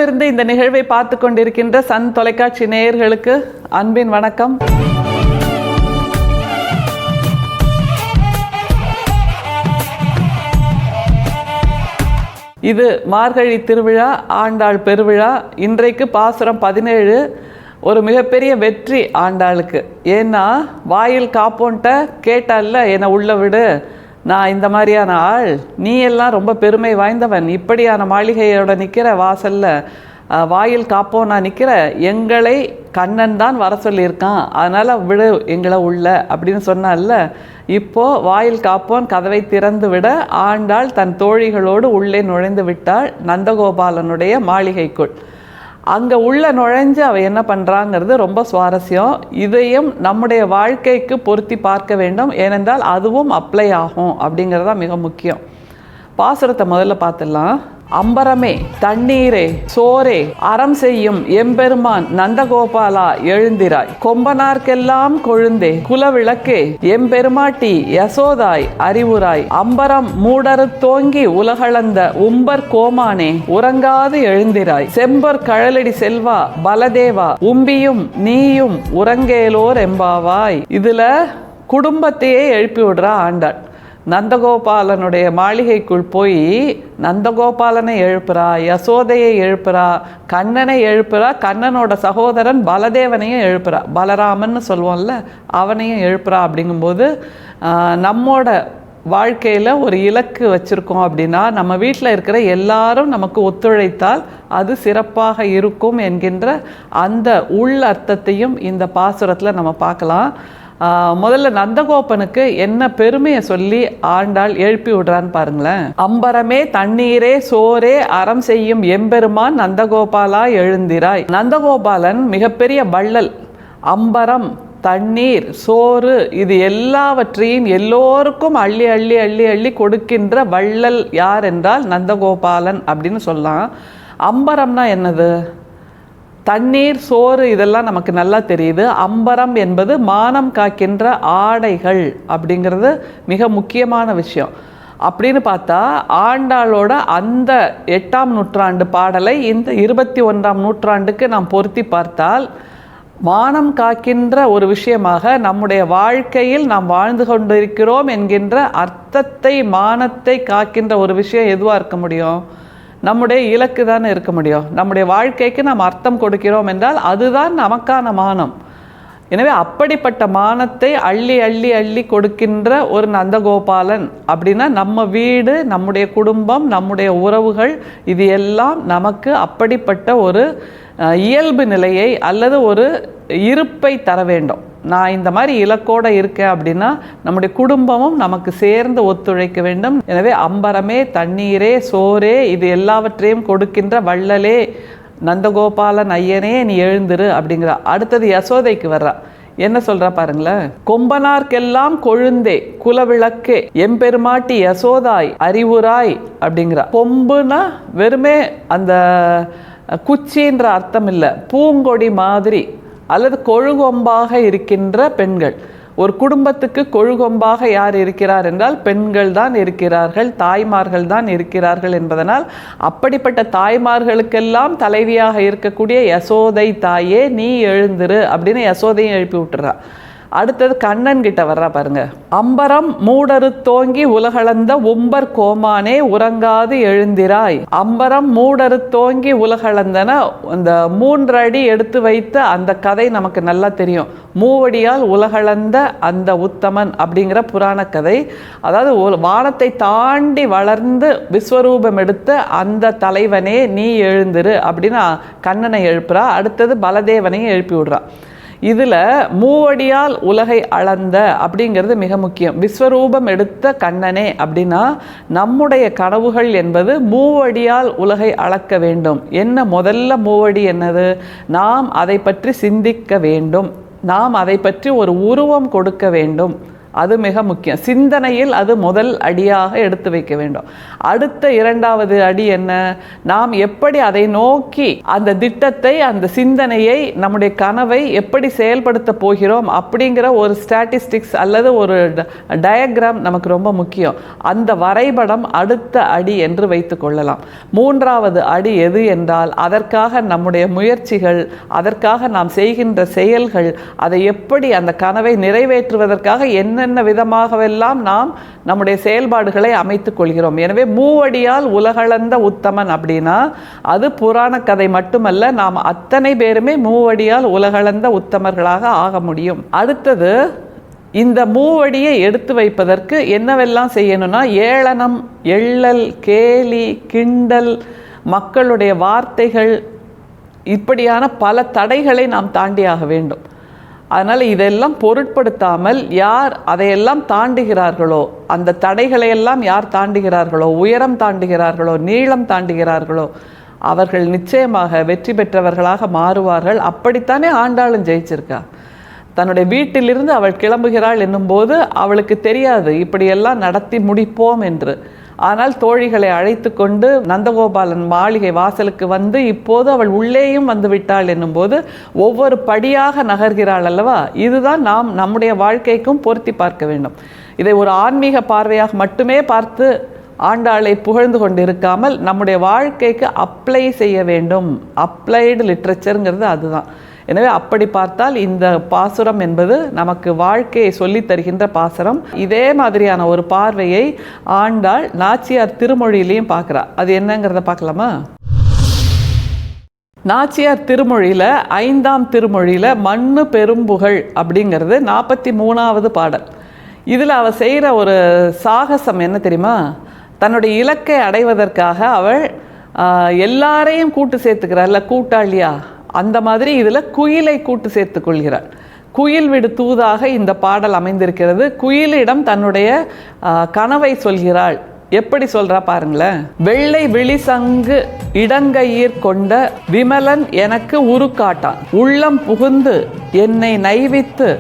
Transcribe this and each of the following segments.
தூரமிருந்து இந்த நிகழ்வை பார்த்து கொண்டிருக்கின்ற சன் தொலைக்காட்சி நேயர்களுக்கு அன்பின் வணக்கம். இது மார்கழி திருவிழா, ஆண்டாள் பெருவிழா. இன்றைக்கு பாசுரம் 17. ஒரு மிகப்பெரிய வெற்றி ஆண்டாளுக்கு. ஏன்னா வாயில் காப்போன்ட்ட கேட்டால, என்னை உள்ள விடு, நான் இந்த மாதிரியான ஆள், நீ எல்லாம் ரொம்ப பெருமை வாய்ந்தவன், இப்படியான மாளிகையோட நிற்கிற வாசல்ல வாயில் காப்போம் நான் நிற்கிற, எங்களை கண்ணன் தான் வர சொல்லியிருக்கான், அதனால் விடு எங்களை உள்ள அப்படின்னு சொன்னால. இப்போது வாயில் காப்போன் கதவை திறந்து விட ஆண்டாள் தன் தோழிகளோடு உள்ளே நுழைந்து விட்டாள் நந்தகோபாலனுடைய மாளிகைக்குள். அங்கே உள்ள நுழைஞ்சு அவள் என்ன பண்ணுறாங்கிறது ரொம்ப சுவாரஸ்யம். இதையும் நம்முடைய வாழ்க்கைக்கு பொருத்தி பார்க்க வேண்டும், ஏனென்றால் அதுவும் அப்ளை ஆகும் அப்படிங்கிறதா மிக முக்கியம். பாசுரத்தை முதல்ல பார்த்துடலாம். அம்பரமே தண்ணீரே சோரே அறம் செய்யும் எம்பெருமான் நந்தகோபாலா எழுந்திராய், கொம்பனார்க்கெல்லாம் கொழுந்தே குலவிளக்கே எம்பெருமாட்டி யசோதாய் அறிவுராய், அம்பரம் மூடரு தோங்கி உலகளந்த உம்பர் கோமானே உறங்காது எழுந்திராய், செம்பர் கழலடி செல்வா பலதேவா உம்பியும் நீயும் உறங்கேலோர் எம்பாவாய். இதுல குடும்பத்தையே எழுப்பி விடுறா ஆண்டாள். நந்தகோபாலனுடைய மாளிகைக்குள் போய் நந்தகோபாலனை எழுப்புறா, யசோதையை எழுப்புறா, கண்ணனை எழுப்புறா, கண்ணனோட சகோதரன் பலதேவனையும் எழுப்புறா, பலராமன்னு சொல்லுவோம்ல, அவனையும் எழுப்புறா. அப்படிங்கும்போது நம்மோட வாழ்க்கையில் ஒரு இலக்கு வச்சுருக்கோம் அப்படின்னா, நம்ம வீட்டில் இருக்கிற எல்லாரும் நமக்கு ஒத்துழைத்தால் அது சிறப்பாக இருக்கும் என்கின்ற அந்த உள் அர்த்தத்தையும் இந்த பாசுரத்தில் நம்ம பார்க்கலாம். முதல்ல நந்தகோபனுக்கு என்ன பெருமையை சொல்லி ஆண்டாள் எழுப்பி விடுறான்னு பாருங்களேன். அம்பரமே தண்ணீரே சோரே அறம் செய்யும் எம்பெருமான் நந்தகோபாலா எழுந்திராய். நந்தகோபாலன் மிகப்பெரிய வள்ளல். அம்பரம், தண்ணீர், சோறு, இது எல்லாவற்றையும் எல்லோருக்கும் அள்ளி அள்ளி அள்ளி அள்ளி கொடுக்கின்ற வள்ளல் யார் என்றால் நந்தகோபாலன் அப்படின்னு சொல்லலாம். அம்பரம்னா என்னது? தண்ணீர், சோறு, இதெல்லாம் நமக்கு நல்லா தெரியுது. அம்பரம் என்பது மானம் காக்கின்ற ஆடைகள் அப்படிங்கிறது மிக முக்கியமான விஷயம். அப்படின்னு பார்த்தா ஆண்டாளோட அந்த 8ஆம் நூற்றாண்டு பாடலை இந்த 21ஆம் நூற்றாண்டுக்கு நாம் பொருத்தி பார்த்தால், மானம் காக்கின்ற ஒரு விஷயமாக நம்முடைய வாழ்க்கையில் நாம் வாழ்ந்து கொண்டிருக்கிறோம் என்கின்ற அர்த்தத்தை, மானத்தை காக்கின்ற ஒரு விஷயம் எதுவாக இருக்க முடியும்? நம்முடைய இலக்கு தானே இருக்க முடியும். நம்முடைய வாழ்க்கைக்கு நாம் அர்த்தம் கொடுக்கிறோம் என்றால் அதுதான் நமக்கான மானம். எனவே அப்படிப்பட்ட மானத்தை அள்ளி அள்ளி அள்ளி கொடுக்கின்ற ஒரு நந்தகோபாலன் அப்படின்னா, நம்ம வீடு, நம்முடைய குடும்பம், நம்முடைய உறவுகள், இது எல்லாம் நமக்கு அப்படிப்பட்ட ஒரு இயல்பு நிலையை அல்லது ஒரு இருப்பை தர வேண்டும். நான் இந்த மாதிரி இலக்கோடு இருக்கேன் அப்படின்னா நம்முடைய குடும்பமும் நமக்கு சேர்ந்து ஒத்துழைக்க வேண்டும். எனவே அம்பரமே தண்ணீரே சோரே இது எல்லாவற்றையும் கொடுக்கின்ற வள்ளலே நந்தகோபாலன் ஐயனே நீ எழுந்திரு அப்படிங்கிறா. அடுத்தது யசோதைக்கு வர்றா. என்ன சொல்றா பாருங்களேன். கொம்பனார்க்கெல்லாம் கொழுந்தே குலவிளக்கே எம்பெருமாட்டி யசோதாய் அறிவுராய் அப்படிங்கிறா. கொம்புனா வெறுமே அந்த குச்சின்ற அர்த்தம் இல்லை, பூங்கொடி மாதிரி அல்லது கொழுகொம்பாக இருக்கின்ற பெண்கள். ஒரு குடும்பத்துக்கு கொழுகொம்பாக யார் இருக்கிறார் என்றால் பெண்கள் தான் இருக்கிறார்கள், தாய்மார்கள் தான் இருக்கிறார்கள் என்பதனால் அப்படிப்பட்ட தாய்மார்களுக்கெல்லாம் தலைவியாக இருக்கக்கூடிய யசோதை தாயே நீ எழுந்திரு அப்படின்னு யசோதையும் எழுப்பி விட்டுறா. அடுத்தது கண்ணன் கிட்ட வர்றா பாருங்க. அம்பரம் மூடரு தோங்கி உலகளந்த உம்பர் கோமானே உறங்காது எழுந்திராய். அம்பரம் மூடரு தோங்கி உலகளந்தன, அந்த 3 அடி எடுத்து வைத்த அந்த கதை நமக்கு நல்லா தெரியும். மூவடியால் உலகளந்த அந்த உத்தமன் அப்படிங்கிற புராண கதை. அதாவது வானத்தை தாண்டி வளர்ந்து விஸ்வரூபம் எடுத்த அந்த தலைவனே நீ எழுந்திரு அப்படின்னு கண்ணனை எழுப்புறா. அடுத்தது பலதேவனையும் எழுப்பி விடுறா. இதில் மூவடியால் உலகை அளந்த அப்படிங்கிறது மிக முக்கியம். விஸ்வரூபம் எடுத்த கண்ணனே அப்படின்னா நம்முடைய கனவுகள் என்பது மூவடியால் உலகை அளக்க வேண்டும். என்ன முதல்ல மூவடி என்னது? நாம் அதை பற்றி சிந்திக்க வேண்டும், நாம் அதை பற்றி ஒரு உருவம் கொடுக்க வேண்டும். அது மிக முக்கியம். சிந்தனையில் அது முதல் அடியாக எடுத்து வைக்க வேண்டும். அடுத்த இரண்டாவது அடி என்ன? நாம் எப்படி அதை நோக்கி அந்த திட்டத்தை, அந்த சிந்தனையை, நம்முடைய கனவை எப்படி செயல்படுத்த போகிறோம் அப்படிங்கிற ஒரு ஸ்டாட்டிஸ்டிக்ஸ் அல்லது ஒரு டயக்ராம் நமக்கு ரொம்ப முக்கியம். அந்த வரைபடம் அடுத்த அடி என்று வைத்துக் கொள்ளலாம். மூன்றாவது அடி எது என்றால், அதற்காக நம்முடைய முயற்சிகள், அதற்காக நாம் செய்கின்ற செயல்கள், அதை எப்படி அந்த கனவை நிறைவேற்றுவதற்காக என்னென்ன விதமாகவெல்லாம் நாம் நம்முடைய செயல்பாடுகளை அமைத்துக் கொள்கிறோம். எனவே மூவடியால் உலகளந்த உத்தமன் அப்படின்னா அது புராண கதை மட்டுமல்ல, நாம் அத்தனை பேருமே மூவடியால் உலகளந்த உத்தமர்களாக ஆக முடியும். அடுத்தது, இந்த மூவடியை எடுத்து வைப்பதற்கு என்னவெல்லாம் செய்யணும்னா, ஏளனம், எள்ளல், கேலி, கிண்டல், மக்களுடைய வார்த்தைகள், இப்படியான பல தடைகளை நாம் தாண்டியாக வேண்டும். அதனால் இதெல்லாம் பொருட்படுத்தாமல் யார் அதையெல்லாம் தாண்டுகிறார்களோ, அந்த தடைகளையெல்லாம் யார் தாண்டுகிறார்களோ, உயரம் தாண்டுகிறார்களோ, நீளம் தாண்டுகிறார்களோ, அவர்கள் நிச்சயமாக வெற்றி பெற்றவர்களாக மாறுவார்கள். அப்படித்தானே ஆண்டாளும் ஜெயிச்சிருக்கா. தன்னுடைய வீட்டிலிருந்து அவள் கிளம்புகிறாள் என்னும்போது அவளுக்கு தெரியாது இப்படியெல்லாம் நடத்தி முடிப்போம் என்று. ஆனால் தோழிகளை அழைத்து கொண்டு நந்தகோபாலன் மாளிகை வாசலுக்கு வந்து இப்போது அவள் உள்ளேயும் வந்து விட்டாள் என்னும்போது ஒவ்வொரு படியாக நகர்கிறாள் அல்லவா. இதுதான் நாம் நம்முடைய வாழ்க்கைக்கும் பொருத்தி பார்க்க வேண்டும். இதை ஒரு ஆன்மீக பார்வையாக மட்டுமே பார்த்து ஆண்டாளை புகழ்ந்து கொண்டு இருக்காமல் நம்முடைய வாழ்க்கைக்கு அப்ளை செய்ய வேண்டும். அப்ளைடு லிட்ரேச்சருங்கிறது அதுதான். எனவே அப்படி பார்த்தால் இந்த பாசுரம் என்பது நமக்கு வாழ்க்கையை சொல்லி தருகின்ற பாசுரம். இதே மாதிரியான ஒரு பார்வையை ஆண்டாள் நாச்சியார் திருமொழியிலையும் பார்க்குறா. அது என்னங்கிறத பார்க்கலாமா? நாச்சியார் திருமொழியில் 5ஆம் திருமொழியில் மண்ணு பெரும்புகழ் அப்படிங்கிறது 43வது பாடல். இதில் அவள் செய்கிற ஒரு சாகசம் என்ன தெரியுமா? தன்னுடைய இலக்கை அடைவதற்காக அவள் எல்லாரையும் கூட்டு சேர்த்துக்கிறாள்ல, கூட்டாளியா, அந்த மாதிரி இதில் குயிலை கூட்டு சேர்த்து கொள்கிறாள். குயில் விடு தூதாக இந்த பாடல் அமைந்திருக்கிறது. குயிலிடம் தன்னுடைய கனவை சொல்கிறாள். எப்படி சொல்றா பாருங்களேன். வெள்ளை விழிசங்கு இடங்கையீர் கொண்ட விமலன் எனக்கு உருக்காட்டான், உள்ளம் புகுந்து என்னை நைவித்து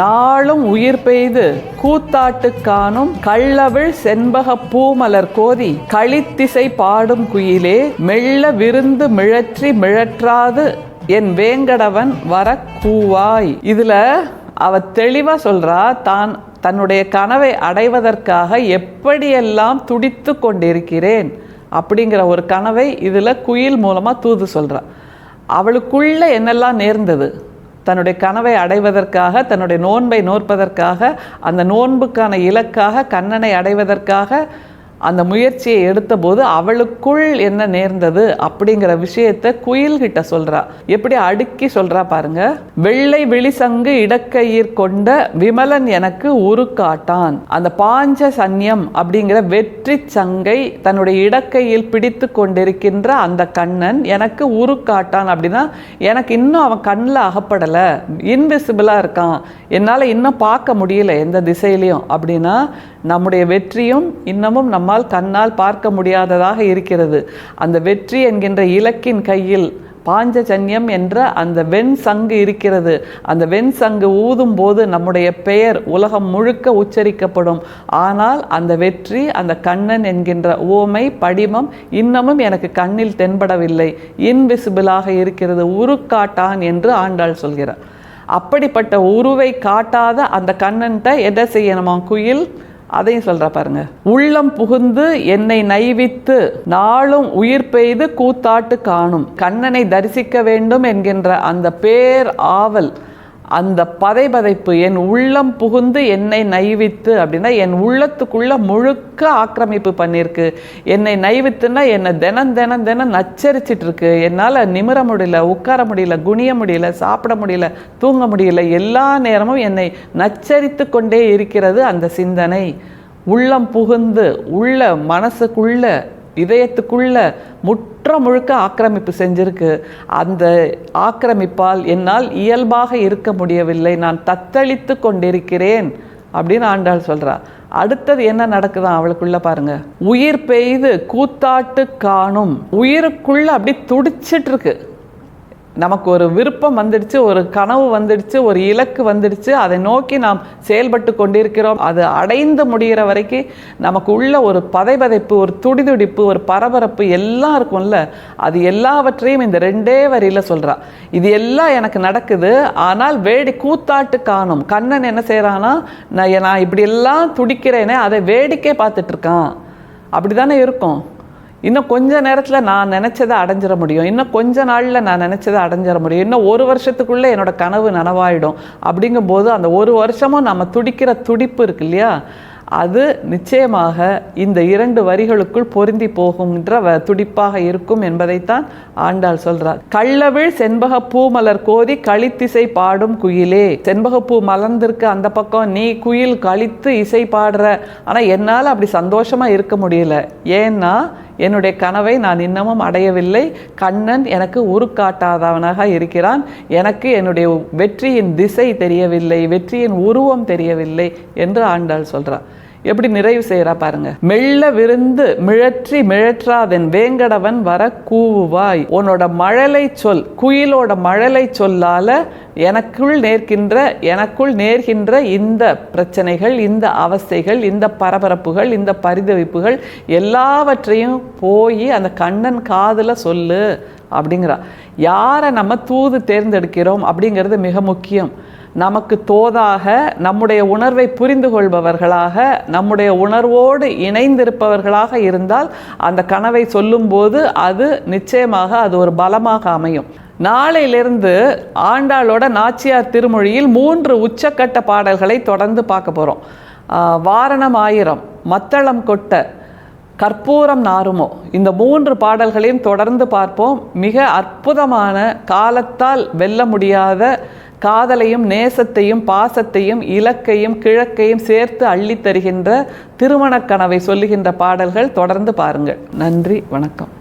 நாளும் உயிர் பெய்து கூத்தாட்டு காணும் கள்ளவிழ் செண்பக பூமலர் கோதி களித்திசை பாடும் குயிலே மெல்ல விருந்து மிழற்றி மிழற்றாது என் வேங்கடவன் வர கூவாய். இதுல அவ தெளிவா சொல்றா, தன்னுடைய கனவை அடைவதற்காக எப்படியெல்லாம் துடித்து கொண்டிருக்கிறேன் அப்படிங்கிற ஒரு கனவை இதுல குயில் மூலமா தூது சொல்றா. அவளுக்குள்ள என்னெல்லாம் நேர்ந்தது, தன்னுடைய கனவை அடைவதற்காக, தன்னுடைய நோன்பை நோற்பதற்காக, அந்த நோன்புக்கான இலக்காக கண்ணனை அடைவதற்காக அந்த முயற்சியை எடுத்தபோது அவளுக்குள் என்ன நேர்ந்தது அப்படிங்கிற விஷயத்தை குயில்கிட்ட சொல்றா. எப்படி அடுக்கி சொல்றா பாருங்க. வெள்ளை விழிசங்கு இடக்கையீர் கொண்ட விமலன் எனக்கு உருக்காட்டான். அந்த பாஞ்ச சன்யம் அப்படிங்கிற வெற்றி சங்கை தன்னுடைய இடக்கையில் பிடித்து கொண்டிருக்கின்ற அந்த கண்ணன் எனக்கு உருக்காட்டான். அப்படின்னா எனக்கு இன்னும் அவன் கண்ணில் அகப்படலை, இன்விசிபிளா இருக்கான், என்னால் இன்னும் பார்க்க முடியல எந்த திசையிலையும். அப்படின்னா நம்முடைய வெற்றியும் இன்னமும் நம்மால் கண்ணால் பார்க்க முடியாததாக இருக்கிறது. அந்த வெற்றி என்கின்ற இலக்கின் கையில் பாஞ்சஜன்யம் என்ற அந்த வெண் சங்கு இருக்கிறது. அந்த வெண் சங்கு ஊதும் போது நம்முடைய பெயர் உலகம் முழுக்க உச்சரிக்கப்படும். ஆனால் அந்த வெற்றி, அந்த கண்ணன் என்கின்ற உவமை படிமம் இன்னமும் எனக்கு கண்ணில் தென்படவில்லை, இன்விசிபிளாக இருக்கிறது, உருக்காட்டான் என்று ஆண்டாள் சொல்கிறார். அப்படிப்பட்ட உருவை காட்டாத அந்த கண்ணன்ட்ட எதை செய்யணுமா குயில்? அதையும் சொல்ற பாருங்க. உள்ளம் புகுந்து என்னை நைவித்து நாளும் உயிர் பெய்து கூத்தாட்டு காணும். கண்ணனை தரிசிக்க வேண்டும் என்கின்ற அந்த பேர் ஆவல், அந்த பதைபதைப்பு, என் உள்ளம் புகுந்து என்னை நைவித்து அப்படின்னா என் உள்ளத்துக்குள்ள முழுக்க ஆக்கிரமிப்பு பண்ணியிருக்கு. என்னை நைவித்துன்னா என்னை தினம் நச்சரிச்சிட்டு இருக்கு. என்னால் நிமிர முடியல, உட்கார முடியல, குனிய முடியல, சாப்பிட முடியல, தூங்க முடியல. எல்லா நேரமும் என்னை நச்சரித்து கொண்டே இருக்கிறது அந்த சிந்தனை. உள்ளம் புகுந்து உள்ள மனசுக்குள்ள இதயத்துக்குள்ள முற்ற முழுக்க ஆக்கிரமிப்பு செஞ்சிருக்கு. அந்த ஆக்கிரமிப்பால் என்னால் இயல்பாக இருக்க முடியவில்லை, நான் தத்தளித்து கொண்டிருக்கிறேன் அப்படின்னு ஆண்டாள் சொல்றா. அடுத்தது என்ன நடக்குதான் அவளுக்குள்ள பாருங்க. உயிர் பெய்து கூத்தாட்டு காணும். உயிருக்குள்ள அப்படி துடிச்சிட்டு இருக்கு. நமக்கு ஒரு விருப்பம் வந்துடுச்சு, ஒரு கனவு வந்துடுச்சு, ஒரு இலக்கு வந்துடுச்சு, அதை நோக்கி நாம் செயல்பட்டு கொண்டிருக்கிறோம். அது அடைந்து முடிகிற வரைக்கும் நமக்கு உள்ள ஒரு பதைபதைப்பு, ஒரு துடிதுடிப்பு, ஒரு பரபரப்பு எல்லாம் இருக்கும்ல. அது எல்லாவற்றையும் இந்த 2 வரியில் சொல்கிறா. இது எல்லாம் எனக்கு நடக்குது, ஆனால் கூத்தாட்டு காணும். கண்ணன் என்ன செய்கிறான்னா, நான் இப்படியெல்லாம் துடிக்கிறேனே அதை வேடிக்கை பார்த்துட்டு இருக்கான். அப்படி தானே இருக்கும். இன்னும் கொஞ்ச நேரத்தில் நான் நினச்சதை அடைஞ்சிட முடியும், இன்னும் கொஞ்ச நாளில் நான் நினச்சதை அடைஞ்சிட முடியும், இன்னும் 1 வருஷத்துக்குள்ளே என்னோடய கனவு நனவாயிடும். அப்படிங்கும்போது அந்த 1 வருஷமும் நம்ம துடிக்கிற துடிப்பு இருக்கு இல்லையா, அது நிச்சயமாக இந்த 2 வரிகளுக்குள் பொருந்தி போகின்ற துடிப்பாக இருக்கும் என்பதைத்தான் ஆண்டாள் சொல்றார். கள்ளவிழ் செண்பக பூமலர் கோதி களித்திசை பாடும் குயிலே. செண்பகப்பூ மலர்ந்திருக்கு அந்த பக்கம், நீ குயில் களித்து இசை பாடுற. ஆனால் என்னால் அப்படி சந்தோஷமா இருக்க முடியல. ஏன்னா என்னுடைய கனவை நான் இன்னமும் அடையவில்லை. கண்ணன் எனக்கு உருக்காட்டாதவனாக இருக்கிறான். எனக்கு என்னுடைய வெற்றியின் திசை தெரியவில்லை, வெற்றியின் உருவம் தெரியவில்லை என்று ஆண்டாள் சொல்றார். எப்படி நிறைவு செய்கிறா பாருங்க. மெல்ல விருந்து மிழற்றி மிழற்றாதென் வேங்கடவன் வர கூவுவாய். உன்னோட மழலை சொல், குயிலோட மழலை சொல்லால எனக்குள் நேர்கின்ற இந்த பிரச்சனைகள், இந்த அவஸ்தைகள், இந்த பரபரப்புகள், இந்த பரிதவிப்புகள் எல்லாவற்றையும் போய் அந்த கண்ணன் காதில் சொல்லு அப்படிங்கிறா. யாரை நம்ம தூது தேர்ந்தெடுக்கிறோம் அப்படிங்கிறது மிக முக்கியம். நமக்கு தோதாக, நம்முடைய உணர்வை புரிந்து கொள்பவர்களாக, நம்முடைய உணர்வோடு இணைந்திருப்பவர்களாக இருந்தால் அந்த கனவை சொல்லும்போது அது நிச்சயமாக அது ஒரு பலமாக அமையும். நாளையிலிருந்து ஆண்டாளோட நாச்சியார் திருமொழியில் 3 உச்சக்கட்ட பாடல்களை தொடர்ந்து பார்க்க போகிறோம். வாரணம் ஆயிரம், மத்தளம் கொட்ட, கற்பூரம் நாருமோ, இந்த 3 பாடல்களையும் தொடர்ந்து பார்ப்போம். மிக அற்புதமான, காலத்தால் வெல்ல முடியாத காதலையும் நேசத்தையும் பாசத்தையும் இலக்கையும் கிழக்கையும் சேர்த்து அள்ளித் தருகின்ற திருமணக் கனவை சொல்லுகின்ற பாடல்கள். தொடர்ந்து பாருங்கள். நன்றி, வணக்கம்.